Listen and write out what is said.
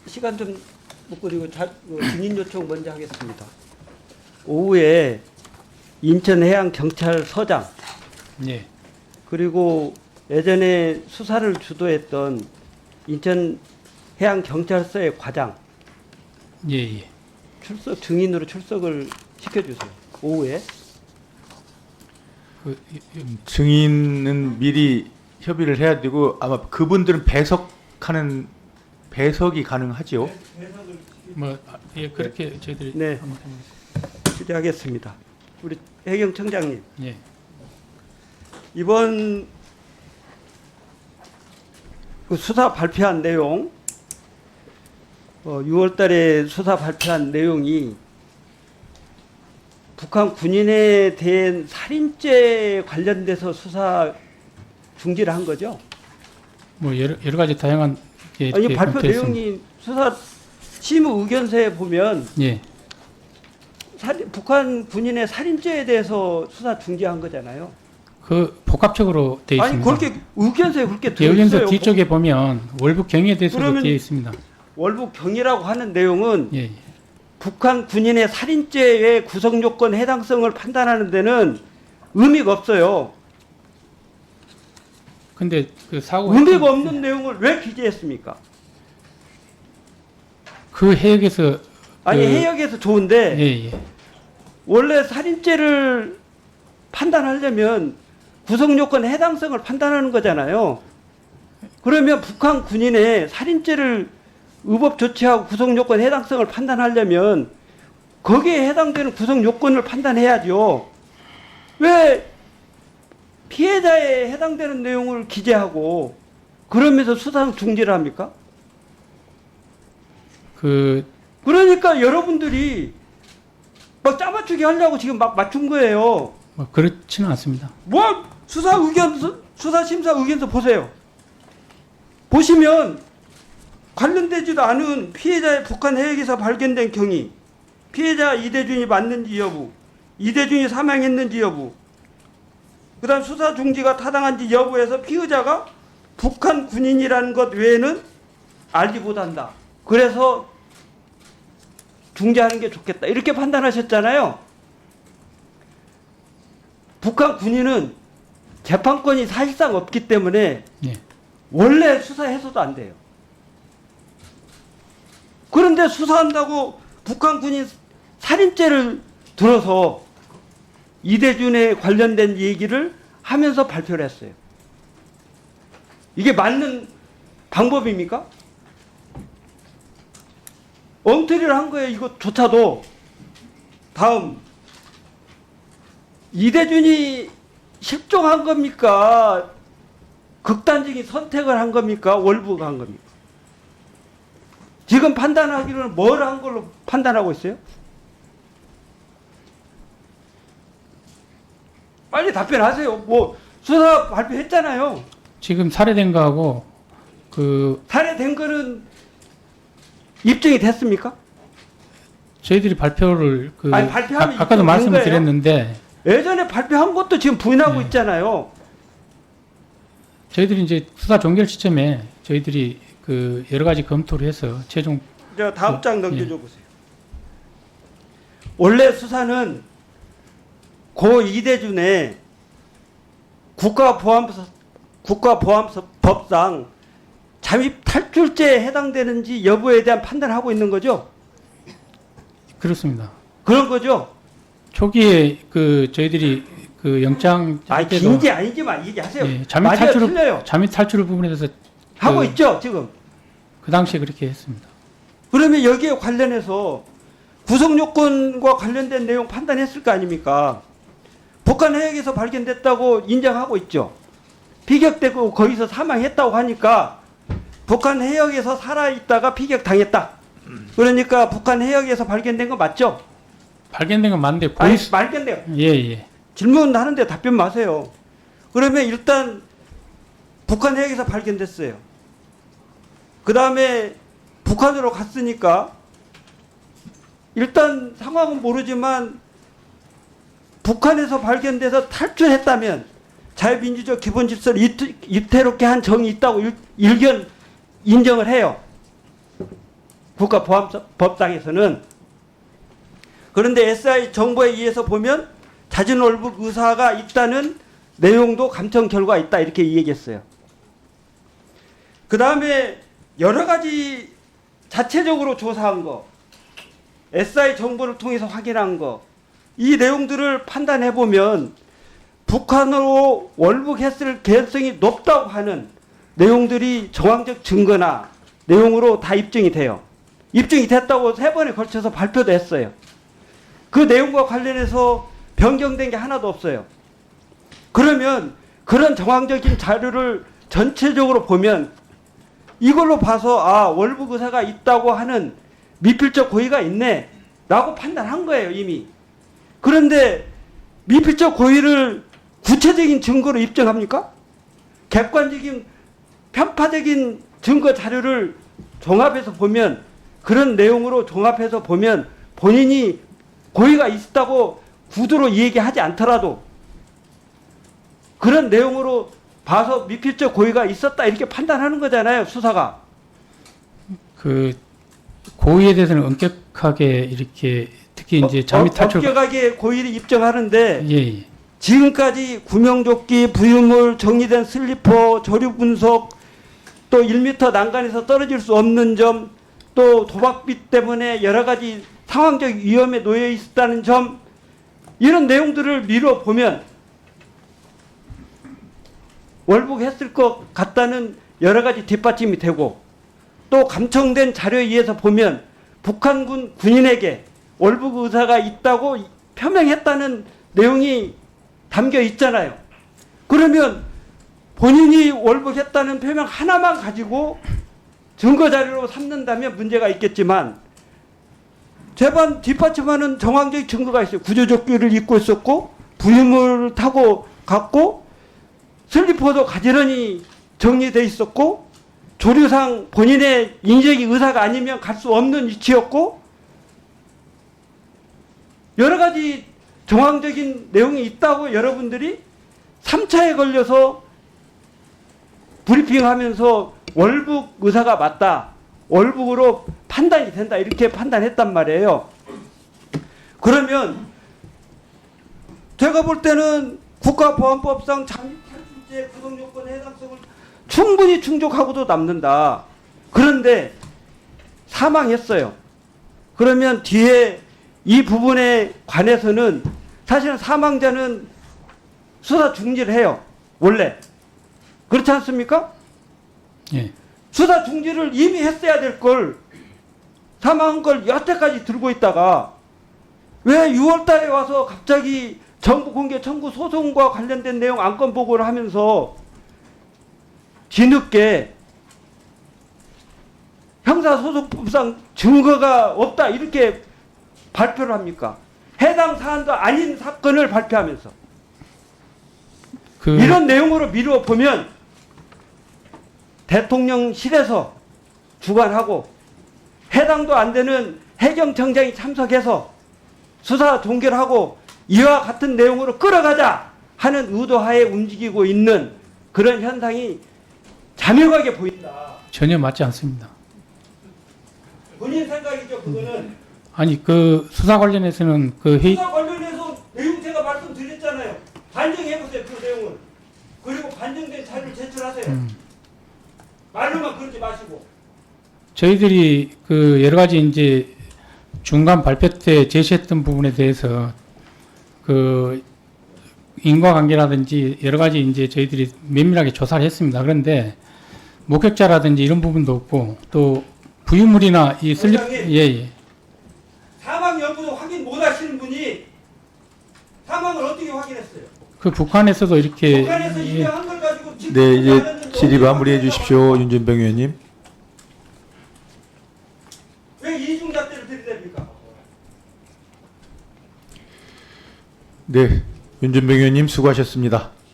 시간 좀 묻고 그리고 증인 요청 먼저 하겠습니다. 오후에 인천해양경찰서장 예. 그리고 예전에 수사를 주도했던 인천해양경찰서의 과장 예, 예. 증인으로 출석을 시켜주세요. 오후에. 그, 증인은 미리 협의를 해야 되고 아마 그분들은 배석이 가능하지요. 예, 그렇게 저희들이 네. 한번 해보겠습니다. 시작하겠습니다. 우리 해경청장님, 예. 이번 그 수사 발표한 내용, 6월달에 수사 발표한 내용이 북한 군인에 대한 살인죄 관련돼서 수사 중지를 한 거죠? 뭐 여러 가지 다양한 게 아니 이렇게 발표 검토했습니다. 내용이 수사 심의 의견서에 보면 예. 북한 군인의 살인죄에 대해서 수사 중지한 거잖아요. 그 복합적으로 되어 아니 있습니다. 그렇게 의견서에 그렇게 예, 되어 의견서 있어요. 뒤쪽에 보면 월북 경위에 대해서도 그러면 되어 있습니다. 월북 경위라고 하는 내용은 예, 예. 북한 군인의 살인죄의 구성 요건 해당성을 판단하는 데는 의미가 없어요. 근데 그 사고 의미가 없는 내용을 왜 기재했습니까? 그 해역에서 아니 그- 해역에서 좋은데 예, 예. 원래 살인죄를 판단하려면 구성 요건 해당성을 판단하는 거잖아요. 그러면 북한 군인의 살인죄를 의법 조치하고 구성 요건 해당성을 판단하려면 거기에 해당되는 구성 요건을 판단해야죠. 왜 피해자에 해당되는 내용을 기재하고 그러면서 수상 중지를 합니까? 그 그러니까 여러분들이 막 짜맞추기 하려고 지금 막 맞춘 거예요. 뭐 그렇지는 않습니다. 뭐 수사 의견서, 수사 심사 의견서 보세요. 보시면 관련되지도 않은 피해자의 북한 해역에서 발견된 경위, 피해자 이대준이 맞는지 여부, 이대준이 사망했는지 여부, 그다음 수사 중지가 타당한지 여부에서 피의자가 북한 군인이라는 것 외에는 알지 못한다. 그래서 중지하는 게 좋겠다. 이렇게 판단하셨잖아요. 북한 군인은 재판권이 사실상 없기 때문에 예. 원래 수사해서도 안 돼요. 그런데 수사한다고 북한 군인 살인죄를 들어서 이대준에 관련된 얘기를 하면서 발표를 했어요. 이게 맞는 방법입니까? 엉터리를 한 거예요. 이것조차도. 다음. 이대준이 실종한 겁니까? 극단적인 선택을 한 겁니까? 월북을 한 겁니까? 지금 판단하기로는 뭘 한 걸로 판단하고 있어요? 빨리 답변하세요. 뭐 수사 발표했잖아요. 지금 살해된 거하고 그 살해된 거는 입증이 됐습니까? 저희들이 발표를 그 아니, 발표하면 아까도 입증된 말씀을 거예요? 드렸는데 예전에 발표한 것도 지금 부인하고 네. 있잖아요. 저희들이 이제 수사 종결 시점에 저희들이 그 여러 가지 검토를 해서 최종 저 다음 장 넘겨줘 보세요. 원래 수사는 고 이대준의 국가보안법상 잠입 탈출죄에 해당되는지 여부에 대한 판단을 하고 있는 거죠. 그렇습니다. 그런 거죠. 초기에 그 저희들이 그 영장 아니 때도 긴지 아니지만 얘기하세요. 예, 잠입 맞아요, 탈출을 틀려요. 잠입 탈출 부분에 대해서 하고 그- 있죠 지금. 그 당시에 그렇게 했습니다. 그러면 여기에 관련해서 구성요건과 관련된 내용 판단했을 거 아닙니까? 북한 해역에서 발견됐다고 인정하고 있죠. 피격되고 거기서 사망했다고 하니까 북한 해역에서 살아있다가 피격당했다. 그러니까 북한 해역에서 발견된 거 맞죠? 발견된 건 맞는데 아니 보이스 말겠네요. 예예 질문하는데 답변 마세요. 그러면 일단 북한 해역에서 발견됐어요. 그 다음에 북한으로 갔으니까 일단 상황은 모르지만 북한에서 발견돼서 탈출했다면 자유민주적 기본질서를 이태롭게 한 정이 있다고 일견 인정을 해요. 국가보안법상에서는. 그런데 SI 정보에 의해서 보면 자진 월북 의사가 있다는 내용도 감청 결과가 있다 이렇게 얘기했어요. 그 다음에 여러 가지 자체적으로 조사한 거, SI 정보를 통해서 확인한 거, 이 내용들을 판단해 보면 북한으로 월북했을 개연성이 높다고 하는 내용들이 정황적 증거나 내용으로 다 입증이 돼요. 입증이 됐다고 3번에 걸쳐서 발표도 했어요. 그 내용과 관련해서 변경된 게 하나도 없어요. 그러면 그런 정황적인 자료를 전체적으로 보면 이걸로 봐서 아, 월북 의사가 있다고 하는 미필적 고의가 있네 라고 판단한 거예요, 이미. 그런데 미필적 고의를 구체적인 증거로 입증합니까? 객관적인 편파적인 증거 자료를 종합해서 보면, 그런 내용으로 종합해서 보면 본인이 고의가 있다고 구두로 얘기하지 않더라도 그런 내용으로 봐서 미필적 고의가 있었다 이렇게 판단하는 거잖아요, 수사가. 그 고의에 대해서는 엄격하게 이렇게 특히 이제 잠입 탈출 엄격하게 고의를 입증하는데 예, 예. 지금까지 구명조끼, 부유물, 정리된 슬리퍼, 조류 분석, 또 1m 난간에서 떨어질 수 없는 점, 또 도박빚 때문에 여러 가지 상황적 위험에 놓여 있었다는 점, 이런 내용들을 미뤄 보면 월북했을 것 같다는 여러 가지 뒷받침이 되고, 또 감청된 자료에 의해서 보면 북한군 군인에게 월북 의사가 있다고 표명했다는 내용이 담겨 있잖아요. 그러면 본인이 월북했다는 표명 하나만 가지고 증거 자료로 삼는다면 문제가 있겠지만 재반 뒷받침하는 정황적인 증거가 있어요. 구조조끼를 입고 있었고 부유물을 타고 갔고 슬리퍼도 가지런히 정리돼 있었고 조류상 본인의 인적이 의사가 아니면 갈 수 없는 위치였고 여러 가지 정황적인 내용이 있다고 여러분들이 3차에 걸려서 브리핑하면서 월북 의사가 맞다, 월북으로 판단이 된다 이렇게 판단했단 말이에요. 그러면 제가 볼 때는 국가보안법상 잠입탈출죄 구성요건 해당성을 충분히 충족하고도 남는다. 그런데 사망했어요. 그러면 뒤에 이 부분에 관해서는 사실은 사망자는 수사 중지를 해요. 원래. 그렇지 않습니까? 예. 수사 중지를 이미 했어야 될 걸 사망한 걸 여태까지 들고 있다가 왜 6월 달에 와서 갑자기 정부 공개 청구 소송과 관련된 내용 안건 보고를 하면서 뒤늦게 형사소송법상 증거가 없다 이렇게 발표를 합니까? 해당 사안도 아닌 사건을 발표하면서 이런 내용으로 미루어 보면 대통령실에서 주관하고 해당도 안 되는 해경청장이 참석해서 수사 종결하고 이와 같은 내용으로 끌어가자 하는 의도하에 움직이고 있는 그런 현상이 자명하게 보인다. 전혀 맞지 않습니다. 본인 생각이죠, 그거는. 아니 그 수사 관련해서는 그 회의 수사 관련해서 내용 제가 말씀드렸잖아요. 반증해보세요, 그 내용을. 그리고 반증된 자료를 제출하세요. 말로만 그러지 마시고. 저희들이 그 여러 가지 이제 중간 발표 때 제시했던 부분에 대해서 그 인과관계라든지 여러 가지 이제 저희들이 면밀하게 조사를 했습니다. 그런데 목격자라든지 이런 부분도 없고 또 부유물이나 이 슬립 예예. 사망 여부도 확인 못 하시는 분이 사망을 어떻게 확인했어요? 그 북한에서도 이렇게 북한에서 인정한 걸 가지고 지금 네, 이제 하는데 질의 어떻게 마무리해 주십시오, 윤준병 의원님. 왜 이중잣대를 들이댑니까? 네, 윤준병 의원님 수고하셨습니다.